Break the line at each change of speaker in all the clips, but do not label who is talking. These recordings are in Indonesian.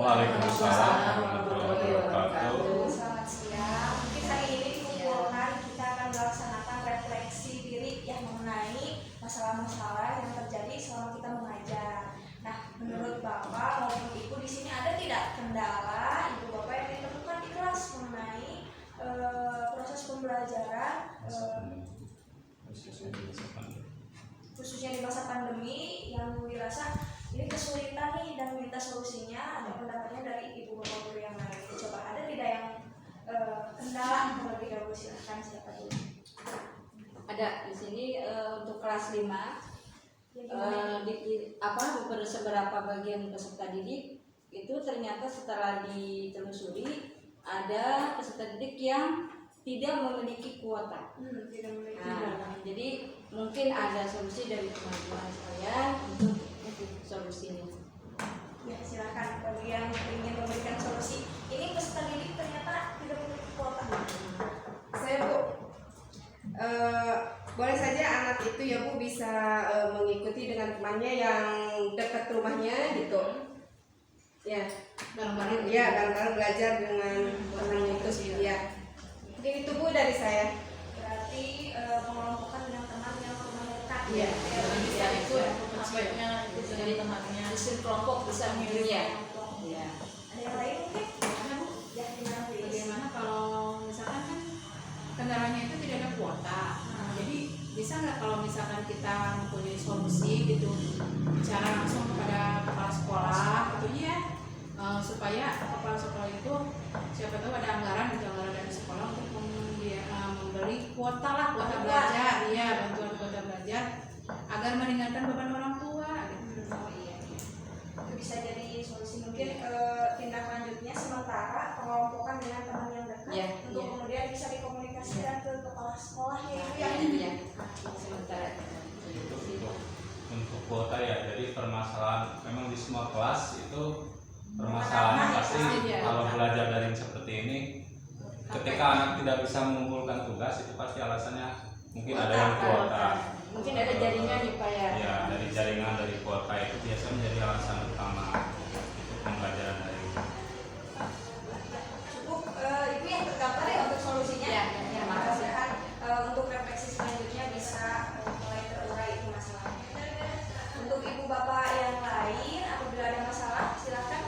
Waalaikumsalam warahmatullahi wabarakatuh.
Selamat siang. Mungkin hari ini dikumpulkan kita akan melaksanakan refleksi diri yang mengenai masalah-masalah yang terjadi selama kita mengajar. Nah, menurut Bapak maupun Ibu di sini ada tidak kendala Ibu Bapak yang ditemukan di kelas mengenai proses pembelajaran khususnya di masa pandemi yang dirasa ini kesulitan nih dan minta solusinya, ada pendapatnya dari Ibu Bapak Guru yang lain. Coba ada tidak yang kendala terlebih dahulu, silahkan siapa dulu.
Ada di sini untuk kelas 5 beberapa bagian peserta didik itu ternyata setelah ditelusuri ada peserta didik yang tidak memiliki kuota. Jadi mungkin ada solusi dari teman-teman sekalian untuk solusinya.
Ya, silakan bagi yang ingin memberikan solusi. Ini peserta didik ternyata tidak memiliki kuota.
Saya Bu, boleh saja anak itu ya Bu bisa mengikuti dengan temannya yang dekat rumahnya gitu. Ya, bareng-bareng. Ya, bareng-bareng belajar dengan temannya itu sih. Ya, mungkin itu Bu dari saya.
Berarti pengelompokan dengan teman yang rumahnya dekat.
Iya.
Bisa itu aspeknya itu dari temannya. Bisa kelompok bisa milih ya. Iya.
Ada yang lain mungkin?
Ada Bu,
Ya, gimana Bu?
bagaimana kalau misalkan kan kendalanya itu tidak ada kuota, jadi bisa nggak kalau misalkan kita mempunyai solusi gitu, bicara langsung kepada kepala sekolah gitu ya, supaya kepala sekolah itu siapa tahu ada anggaran dari sekolah untuk membeli kuota lah, kuota belajar, iya bantuan kuota belajar agar meringankan beban orang tua. Gitu.
Oh iya. Itu bisa jadi solusi. Mungkin tindak lanjutnya sementara pengelompokan dengan teman yang dekat untuk kemudian bisa dikomunikasikan ke kepala sekolahnya itu ya.
Iya. Sementara
Untuk kuota ya, jadi permasalahan memang di semua kelas itu permasalahannya pasti kalau belajar daring seperti ini, ketika anak tidak bisa mengumpulkan tugas itu pasti alasannya mungkin ada yang kuota.
mungkin ada jaringan nih Pak ya.
Ya, dari jaringan dari kuota itu biasanya menjadi alasan utama untuk pembelajaran daring.
Cukup itu yang tergambar ya untuk solusinya.
Ya, makasih.
Mudah-mudahan untuk refleksi selanjutnya bisa mulai terurai itu masalahnya. Untuk Ibu Bapak yang lain apabila ada masalah silakan.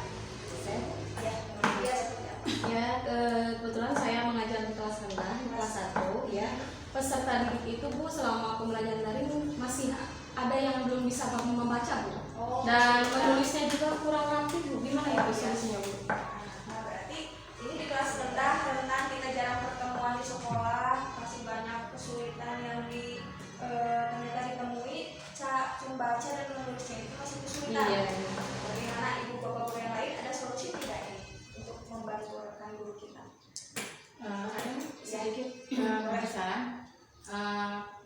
Ya, dia seperti apa?
Ya, kebetulan saya mengajar di kelas rendah, kelas 1 ya. Peserta didik itu Bu selama pembelajaran daring masih ada yang belum bisa membaca Bu. Dan menulisnya juga kurang rapi Bu. Gimana ya solusinya Bu?
Nah, berarti ini di kelas rendah kita jarang pertemuan di sekolah, masih banyak kesulitan yang ternyata ditemui. Membaca dan menulisnya itu masih kesulitan.
Iya.
Bagaimana Ibu Bapak Guru yang lain ada solusi tidak ini untuk membantu rekan guru kita?
Ada sedikit pembahasan.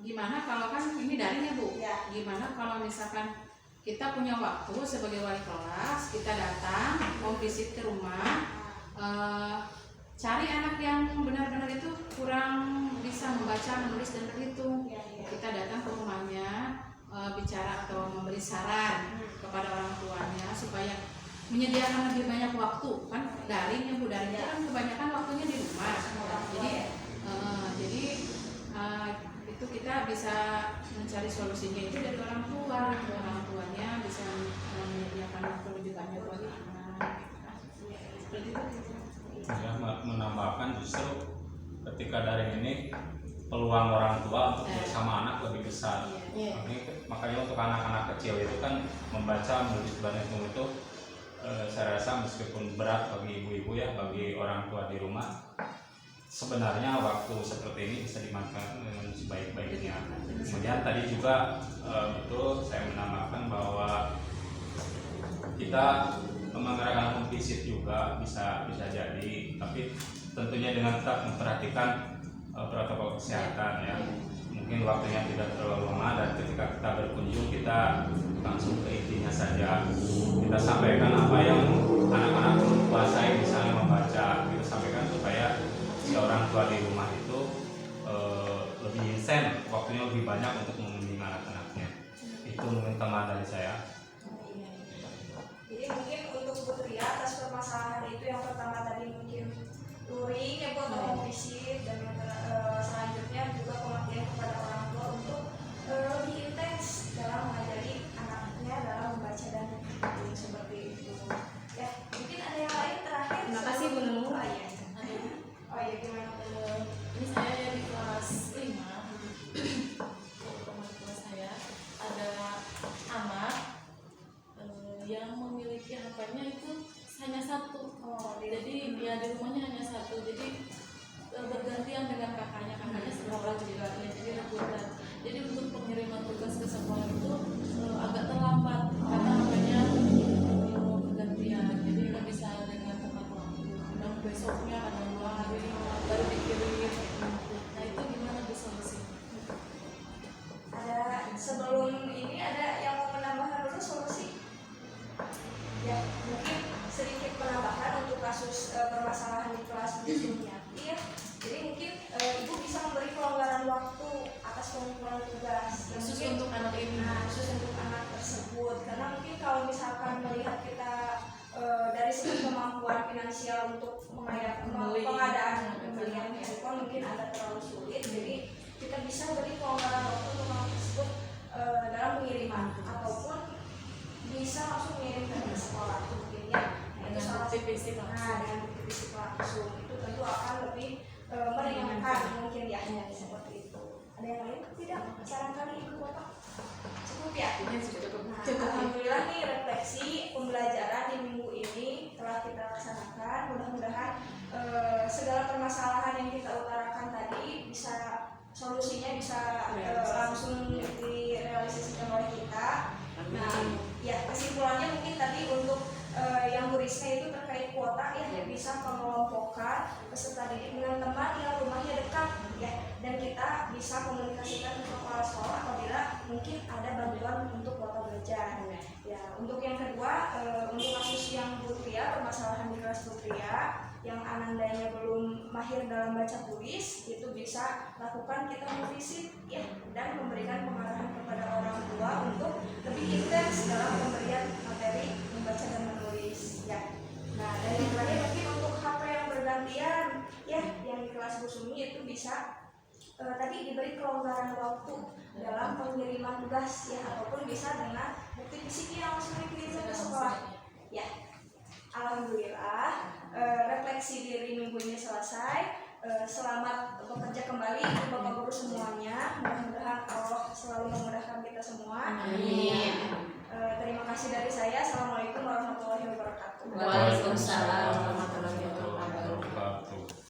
Gimana kalau kan ini daring ya Bu?
Ya.
Gimana kalau misalkan kita punya waktu sebagai wali kelas, kita datang, mau visit ke rumah, cari anak yang benar-benar itu kurang bisa membaca, menulis dan berhitung. Kita datang ke rumahnya, bicara atau memberi saran kepada orang tuanya supaya menyediakan lebih banyak waktu, kan daring ya Bu, daring itu kan kebanyakan waktunya di rumah. Jadi itu kita bisa mencari solusinya itu dari orang tuanya bisa menyediakan waktu rujukannya buat anak. Seperti itu.
Ya, menambahkan justru ketika daring ini peluang orang tua untuk bersama anak lebih besar. Makanya untuk anak-anak kecil itu kan membaca, menulis, berhitung itu saya rasa meskipun berat bagi ibu-ibu ya, bagi orang tua di rumah, sebenarnya waktu seperti ini bisa dimanfaatkan dengan sebaik-baiknya. Kemudian tadi juga betul saya menambahkan bahwa kita mengadakan home visit juga bisa jadi, tapi tentunya dengan tetap memperhatikan protokol kesehatan ya. Mungkin waktunya tidak terlalu lama dan ketika kita berkunjung kita langsung ke intinya saja. Kita sampaikan apa yang anak-anak belum kuasai, misalnya membaca, kita sampaikan supaya si orang tua di rumah itu lebih insen, waktunya lebih banyak untuk membimbing anak-anaknya. Itu mungkin teman dari saya.
Jadi mungkin untuk Bu Tri atas permasalahan Ya, mungkin ada yang lain terakhir.
Terima kasih Bu Nunung.
Oh iya. Oh iya, gimana Bu?
Ini saya yang di kelas 5. Teman kelas saya ada anak yang memiliki HP-nya itu hanya satu. Jadi dia di rumahnya hanya satu. Jadi bergantian dengan kakaknya sekolah juga ya, jadi rebutan. Jadi untuk pengiriman tugas ke sekolah itu agak terlambat karena HP-nya bergantian. Jadi nggak bisa dengan tepat waktu. Dan besoknya ada 2 hari baru dikirim. Nah itu gimana Bu solusinya?
Ada sebelum ini ada yang mau menambahkan dulu solusi? Ya, mungkin sedikit penambahan untuk kasus permasalahan di kelas Bu Sumiati ya. Jadi mungkin ibu bisa memberi kelonggaran waktu atas pengumpulan tugas yang
Khusus
mungkin
untuk anak ini.
Nah, khusus untuk anak tersebut, karena mungkin kalau misalkan melihat kita dari segi kemampuan finansial untuk pengadaan pembelian handphone mungkin agak terlalu sulit, jadi kita bisa beri kelonggaran waktu untuk anak tersebut dalam pengiriman ataupun bisa langsung mengirim ke sekolah mungkin ya. Nah, itu salah satu
fisik langsung.
Nah, dengan bukti fisik langsung itu tentu akan lebih meringankan mungkin ya, seperti itu. Ada yang lain? Tidak? Saran kali Ibu Bapak? Cukup ya? Nah, alhamdulillah nih refleksi pembelajaran di minggu ini telah kita laksanakan. Mudah-mudahan segala permasalahan yang kita utarakan tadi bisa solusinya bisa langsung direalisasikan oleh kita. Nah, ya kesimpulannya mungkin tadi untuk yang Bu Rizka itu terkait kuota ya, bisa mengelompokkan peserta didik dengan teman yang rumahnya dekat ya, dan kita bisa komunikasikan ke kepala sekolah apabila mungkin ada bantuan untuk kuota belajar ya. Untuk yang kedua, untuk kasus yang Bu Tria, permasalahan di kelas Bu Tria yang anandanya belum mahir dalam baca tulis, itu bisa lakukan kita memvisit ya, dan memberikan pengarahan kepada orang tua untuk lebih intens dalam pemberian materi membaca dan menulis ya. Nah, dan yang terakhir mungkin untuk HP yang bergantian ya, yang di kelas Bu Sumi itu bisa tadi diberi kelonggaran waktu dalam pengiriman tugas ya, ataupun bisa dengan bukti fisiknya langsung dikirim ke sekolah ya. Alhamdulillah refleksi diri minggu ini selesai. Selamat bekerja kembali Bapak Guru semuanya. Mudah-mudahan Allah selalu memudahkan kita semua.
Amin.
Terima kasih dari saya. Assalamualaikum warahmatullahi wabarakatuh.
Waalaikumsalam.